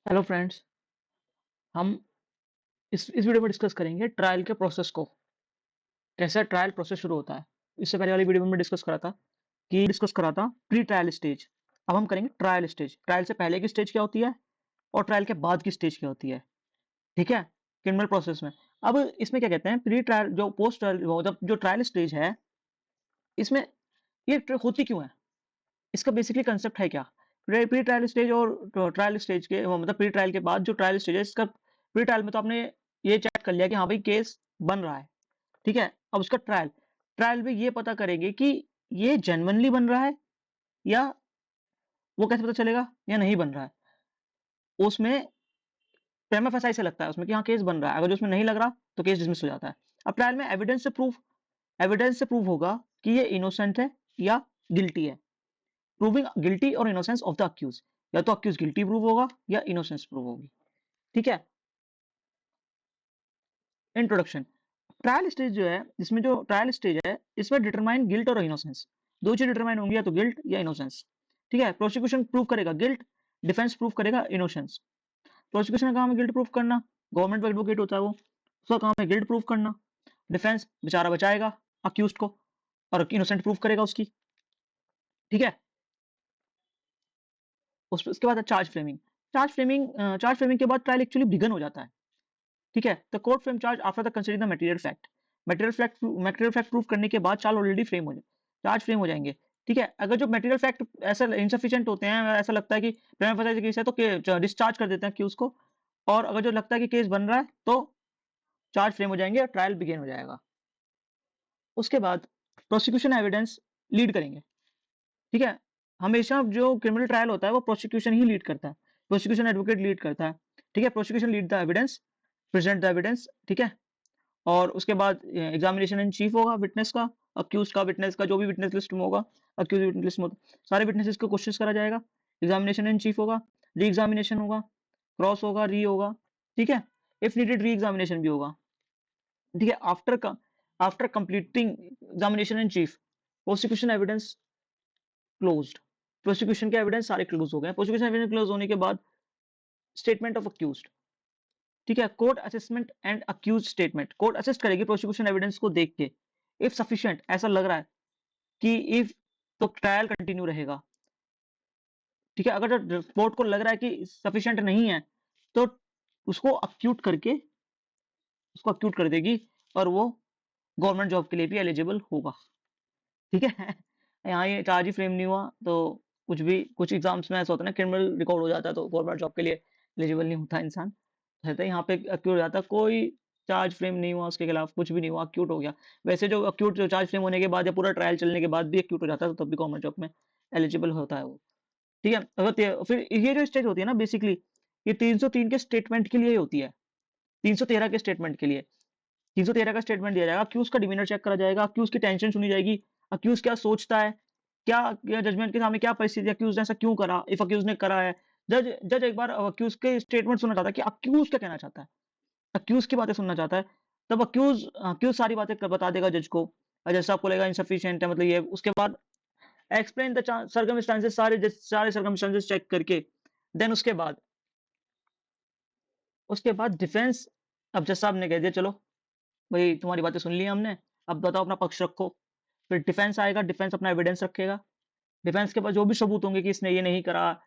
Hello friends. हम इस video में डिस्कस करेंगे ट्रायल के प्रोसेस को, कैसे ट्रायल प्रोसेस शुरू होता है। इससे पहले वाली वीडियो में डिस्कस करा था प्री ट्रायल स्टेज। अब हम करेंगे ट्रायल स्टेज। ट्रायल से पहले की स्टेज क्या होती है और ट्रायल के बाद की स्टेज क्या होती है। ठीक है, क्रिमिनल प्रोसेस में। अब इसमें क्या कहते हैं, प्री ट्रायल जो पोस्ट ट्रायल जो ट्रायल स्टेज है, इसमें ये होती क्यों है, इसका बेसिकली कंसेप्ट है क्या। प्री ट्रायल स्टेज और ट्रायल स्टेज के मतलब प्री ट्रायल के बाद जो ट्रायल स्टेज है, इसका प्री ट्रायल में तो आपने ये चेक कर लिया कि हाँ भाई केस बन रहा है। ठीक है, अब उसका ट्रायल, ट्रायल में ये पता करेंगे कि ये जेन्युइनली बन रहा है या वो कैसे पता चलेगा या नहीं बन रहा है। उसमें प्रेमा फेसाई से लगता है उसमें कि हाँ केस बन रहा है, अगर जो उसमें नहीं लग रहा तो केस डिसमिस हो जाता है। अब ट्रायल में एविडेंस से प्रूव होगा कि ये इनोसेंट है या गिल्टी है। प्रूविंग गिल्टी और इनोसेंस ऑफ द अक्यूज, या तो अक्यूज गिल्टी प्रूव होगा या इनोसेंस प्रूव होगी। ठीक है, इंट्रोडक्शन। ट्रायल स्टेज जो है, इसमें जो ट्रायल स्टेज है इसमें डिटरमाइन गिल्ट और इनोसेंस, दो चीज डिटरमाइन होंगी, या तो गिल्ट या इनोसेंस। ठीक है, प्रोसिक्यूशन प्रूव करेगा गिल्ट, डिफेंस प्रूव करेगा इनोसेंस। प्रोसिक्यूशन का काम है गिल्ट प्रूव करना, गवर्नमेंट का एडवोकेट होता है वो, उसका काम है गिल्ट प्रूव करना। डिफेंस बेचारा बचाएगा अक्यूज को और इनोसेंट प्रूव करेगा उसकी। ठीक है, उसके बाद चार्ज फ्रेमिंग के बाद ट्रायल एक्चुअली बिगन हो जाता है। ठीक है, the court frame charge after the considering the material fact. Material fact prove करने के बाद चार्ज ऑलरेडी फ्रेम हो जाए, चार्ज फ्रेम हो जाएंगे। ठीक है, अगर जो मटेरियल फैक्ट ऐसा इनसफिशिएंट होते हैं, ऐसा लगता है कि प्रेमा फसाई केस है तो डिस्चार्ज कर देते हैं केस को, और अगर जो लगता है कि केस बन रहा है तो चार्ज फ्रेम हो जाएंगे और ट्रायल बिगिन हो जाएगा। उसके बाद प्रोसिक्यूशन एविडेंस लीड करेंगे। ठीक है, हमेशा जो क्रिमिनल ट्रायल होता है वो प्रोसिक्यूशन ही लीड करता है, प्रोसिक्यूशन एडवोकेट लीड करता है। ठीक है, prosecution lead the evidence, present the evidence. ठीक है, और उसके बाद एग्जामिनेशन इन चीफ होगा विटनेस का, अक्यूज का, विटनेस का, जो भी विटनेस लिस्ट में होगा, अक्यूज विटनेस लिस्ट में सारे विटनेसेस को क्वेश्चन करा जाएगा। एग्जामिनेशन इन चीफ होगा, री एग्जामिनेशन होगा, क्रॉस होगा, री होगा। ठीक है, इफ नीडेड री एग्जामिनेशन भी होगा। ठीक है, after completing examination in chief, prosecution evidence closed. Prosecution के एविडेंस सारे क्लोज हो गए। प्रोसिक्यूशन एविडेंस क्लोज होने के बाद स्टेटमेंट ऑफ अक्यूज्ड। ठीक है, court assessment and accused statement, court assess करेगी प्रोसिक्यूशन एविडेंस को देख के, इफ सफिशिएंट ऐसा लग रहा है कि इफ, तो ट्रायल कंटिन्यू रहेगा। ठीक है, अगर कोर्ट को लग रहा है कि सफिशिएंट नहीं है तो उसको अक्यूट करके उसको अक्यूट कर देगी और वो गवर्नमेंट जॉब के लिए भी एलिजिबल होगा। ठीक है, यहाँ ये चार्ज ही फ्रेम नहीं हुआ तो कुछ भी, कुछ एग्जाम्स में ऐसा होता है ना, क्रिमिनल रिकॉर्ड हो जाता है तो गवर्नमेंट जॉब के लिए एलिजिबल नहीं होता इंसान, रहता है यहाँ पे अक्यूट हो जाता है। कोई चार्ज फ्रेम नहीं हुआ, उसके खिलाफ कुछ भी नहीं हुआ, अक्यूट हो गया। वैसे जो अक्यूट, जो चार्ज फ्रेम होने के बाद या पूरा ट्रायल चलने के बाद भी अक्यूट हो जाता है तो तब भी गवर्नमेंट जॉब में एलिजिबल होता है वो। ठीक है, फिर ये जो स्टेज होती है ना, बेसिकली ये 303 के स्टेटमेंट के लिए ही होती है, 313 के स्टेटमेंट के लिए। 313 का स्टेटमेंट दिया जाएगा, अक्यूज का डिमीनर चेक करा जाएगा, अक्यूज की टेंशन सुनी जाएगी, अक्यूज क्या सोचता है, क्या जजमेंट के सामने क्या परिस्थिति, अक्यूज ने ऐसा क्यों करा, इफ अक्यूज ने करा है। जज जज एक बार अक्यूज के स्टेटमेंट सुनना चाहता है कि अक्यूज क्या कहना चाहता है, अक्यूज की बातें सुनना चाहता है। तब अक्यूज अक्यूज सारी बातें बता देगा जज को, और जज साहब को लगेगा इनसफिशिएंट है, मतलब ये। उसके बाद एक्सप्लेन द सर्कमस्टांसेस, सारे सर्कमस्टांसेस चेक करके देन उसके बाद डिफेंस, अब जज साहब ने कह दिया चलो भाई तुम्हारी बातें सुन ली हमने, अब बताओ अपना पक्ष रखो। फिर डिफेंस आएगा, डिफेंस अपना एविडेंस रखेगा। डिफेंस के पास जो भी सबूत होंगे कि इसने ये नहीं करा,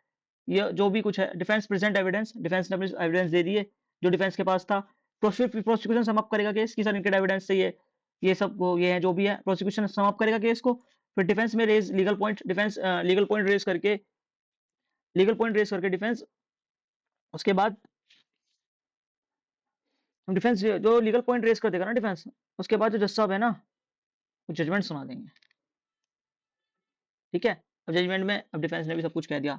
ये जो भी कुछ है, डिफेंस प्रेजेंट एविडेंस, डिफेंस ने अपने एविडेंस दे दिए जो डिफेंस के पास था। प्रोसिक्यूशन समाप्त करेगा केस की, सर इनके एविडेंस से ये सब ये है जो भी है, प्रोसिक्यूशन समाप्त करेगा केस को। फिर डिफेंस में raise legal point, defence legal point raise करके डिफेंस, उसके बाद डिफेंस जो लीगल पॉइंट रेज कर देगा ना डिफेंस, उसके बाद जो जज साहब है ना, वो जजमेंट सुना देंगे। ठीक है, अब जजमेंट में अब डिफेंस ने भी सब कुछ कह दिया,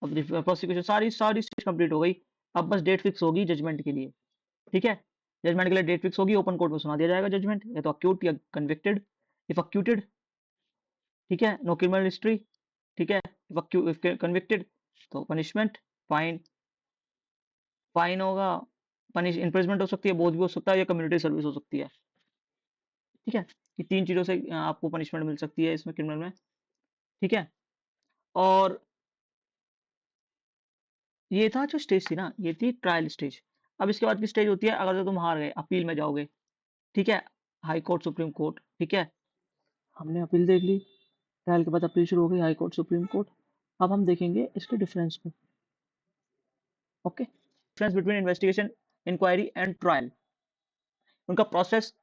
अब प्रोसिक्यूशन सारी सारी स्टेज कंप्लीट हो गई। अब बस डेट फिक्स होगी जजमेंट के लिए। ठीक है, जजमेंट के लिए डेट फिक्स होगी, ओपन कोर्ट में सुना दिया जाएगा जजमेंट, या तो अक्यूट या कन्विक्टेड। इफ अक्यूटेड, ठीक है, नो क्रिमिनल हिस्ट्री। ठीक है, इफ कन्विक्टेड तो पनिशमेंट, फाइन, फाइन होगा, पनिश इम्प्रिजमेंट हो सकती है, बोझ भी हो सकता है, या कम्युनिटी सर्विस हो सकती है। ठीक है, ये तीन चीजों से आपको पनिशमेंट मिल सकती है इसमें, क्रिमिनल में। ठीक है, और ये था जो स्टेज थी ना, ये थी ट्रायल स्टेज। अब इसके बाद की स्टेज होती है अगर तो तुम हार गए, अपील में जाओगे, ठीक है, हाई कोर्ट, सुप्रीम कोर्ट, ठीक है। हमने अपील देख ली, ट्रायल के बाद अपील शुरू हो गई, हाई कोर्ट, सुप्रीम कोर्ट। अब हम देखेंगे इसके डिफरेंस को। Okay, difference between investigation, inquiry and trial, उनका प्रोसेस,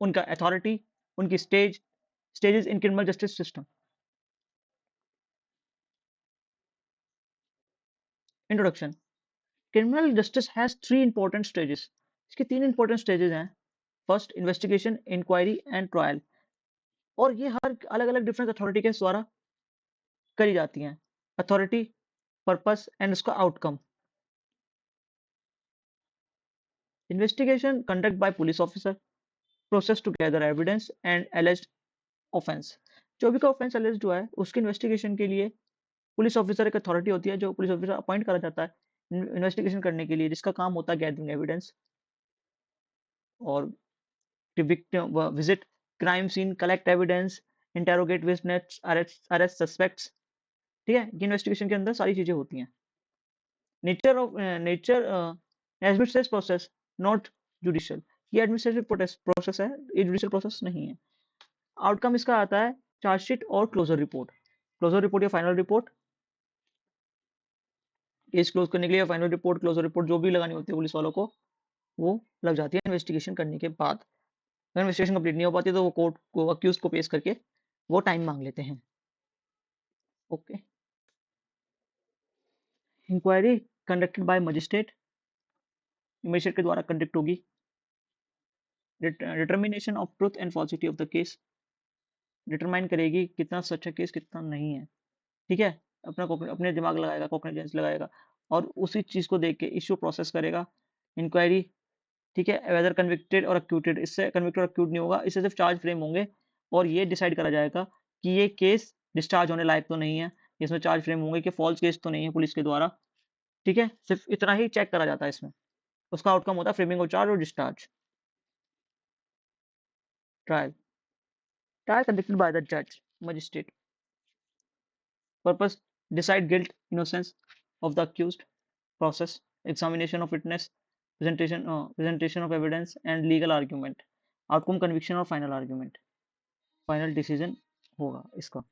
उनका अथॉरिटी, उनकी stages in criminal justice system. Introduction. Criminal justice has 3 important stages. इसके 3 इंपॉर्टेंट स्टेजेस हैं। First, investigation, inquiry and trial. और ये हर अलग अलग डिफरेंट अथॉरिटी के द्वारा करी जाती हैं। अथॉरिटी, पर्पस एंड उसका outcome. Investigation conduct by police officer, process to gather evidence and alleged offence. जो भी का ऑफेंस एलिज्ड हुआ है उसकी इन्वेस्टिगेशन के लिए पुलिस ऑफिसर एक अथॉरिटी होती है, जो पुलिस ऑफिसर अपॉइंट करा जाता है इन्वेस्टिगेशन करने के लिए, जिसका काम होता है गैदरिंग एविडेंस और visit crime scene, collect evidence, interrogate witness, arrest suspects. ठीक है, ये इन्वेस्टिगेशन के अंदर सारी चीजें होती हैं। Nature administrative process, not judicial. ये एडमिनिस्ट्रेटिव प्रोसेस है, ये जुडिशियल प्रोसेस नहीं है। आउटकम इसका आता है चार्जशीट और क्लोजर रिपोर्ट। क्लोजर रिपोर्ट या फाइनल रिपोर्ट, केस क्लोज करने के लिए फाइनल रिपोर्ट, क्लोजर रिपोर्ट जो भी लगानी होती है पुलिस वालों को, वो लग जाती है इन्वेस्टिगेशन करने के बाद। अगर इन्वेस्टिगेशन कंप्लीट नहीं हो पाती तो वो कोर्ट को अक्यूज को पेश करके वो टाइम मांग लेते हैं। Okay, inquiry conducted by magistrate, magistrate के द्वारा कंडक्ट होगी। Determination of truth and falsity of the case, determine करेगी कितना सच है केस, कितना नहीं है। ठीक है, अपने दिमाग लगाएगा, कॉग्निजेंस लगाएगा और उसी चीज को देख के इश्यू प्रोसेस करेगा। इंक्वायरी, ठीक है, वेदर कन्विक्टेड और अक्यूटेड, इससे कन्विक्टेड और अक्यूट नहीं होगा, इससे सिर्फ चार्ज फ्रेम होंगे और ये डिसाइड करा जाएगा कि ये केस डिस्चार्ज होने लायक तो नहीं है, इसमें चार्ज फ्रेम होंगे कि फॉल्स केस तो नहीं है पुलिस के द्वारा। ठीक है, सिर्फ इतना ही चेक करा जाता है इसमें, उसका आउटकम होता है फ्रेमिंग ऑफ चार्ज और discharge. Trial, trial conducted by the जज, magistrate, purpose decide guilt innocence of the accused, process, examination of witness, presentation of evidence and legal argument, outcome conviction और final argument, final decision होगा इसका।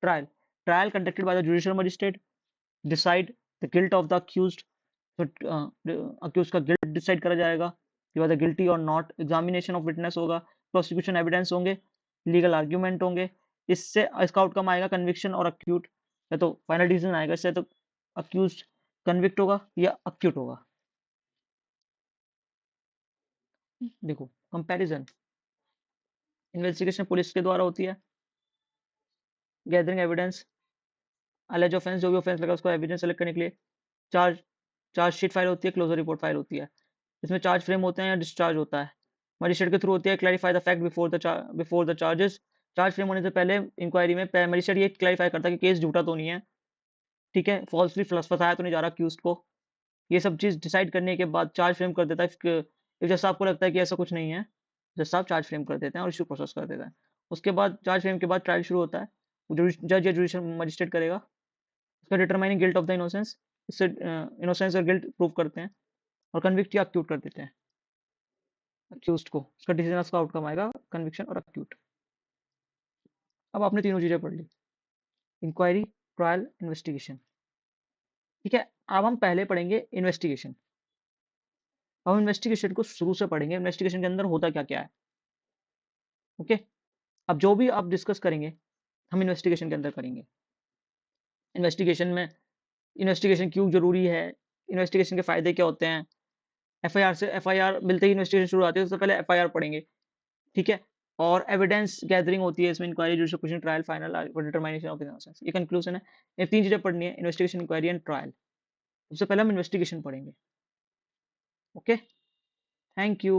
trial, trial conducted by the judicial magistrate, decide the guilt of the accused, तो accused का guilt decide करा जाएगा कि whether guilty or not, examination of witness होगा, prosecution evidence होंगे, legal argument होंगे, इससे इसका आउटकम आएगा कन्विक्शन और अक्यूट, या तो फाइनल डिसीजन आएगा, इससे तो अक्यूज कन्विक्ट होगा या अक्यूट होगा। देखो कंपैरिजन, इन्वेस्टिगेशन पुलिस के द्वारा होती है, गैदरिंग एविडेंस, अलग ऑफेंस, जो भी ऑफेंस लगा उसको एविडेंस सेलेक्ट करने के लिए, चार्ज चार्जशीट फाइल होती है, क्लोजर रिपोर्ट फाइल होती है, इसमें चार्ज फ्रेम होते हैं या डिस्चार्ज होता है। मजिस्ट्रेट के थ्रू होती है clarify the fact before the charges, charge frame होने से पहले इंक्वायरी में मजिस्ट्रेट ये क्लैरिफाई करता है कि केस झूठा तो नहीं है, ठीक है, फॉल्सली फंसाया तो नहीं जा रहा अक्यूज्ड को। ये सब चीज डिसाइड करने के बाद चार्ज फ्रेम कर देता है। जैसा आपको लगता है कि ऐसा कुछ नहीं है, जज साहब चार्ज फ्रेम कर देते हैं और इशू प्रोसेस कर देते हैं। उसके बाद चार्ज फ्रेम के बाद ट्रायल शुरू होता है, जज या जुडिशियल मजिस्ट्रेट करेगा, उसका determining guilt of the innocence, इससे इनोसेंस और गिल्ट प्रूव करते हैं और कन्विक्ट या अक्यूट कर देते हैं अक्यूज्ड को, उसका डिसीजन, उसका आउटकम आएगा कन्विक्शन और अक्यूट। अब आपने तीनों चीजें पढ़ ली, इंक्वायरी, ट्रायल, इन्वेस्टिगेशन। ठीक है, अब हम पहले पढ़ेंगे इन्वेस्टिगेशन। अब इन्वेस्टिगेशन को शुरू से पढ़ेंगे, इन्वेस्टिगेशन के अंदर होता क्या क्या है। ओके, अब जो भी आप डिस्कस करेंगे हम इन्वेस्टिगेशन के अंदर करेंगे। इन्वेस्टिगेशन में इन्वेस्टिगेशन क्यों जरूरी है, इन्वेस्टिगेशन के फायदे क्या होते हैं, एफआईआर मिलते ही इन्वेस्टिगेशन शुरू आती है, सबसे पहले एफआईआर पढ़ेंगे। ठीक है, और एविडेंस गैदरिंग होती है इसमें, inquiry, judicial question, trial, final determination of innocence, ये कंक्लूजन है। ये तीन चीजें पढ़नी है, इन्वेस्टिगेशन, इंक्वायरी एंड ट्रायल। सबसे पहले हम इन्वेस्टिगेशन पढ़ेंगे। Okay, thank you.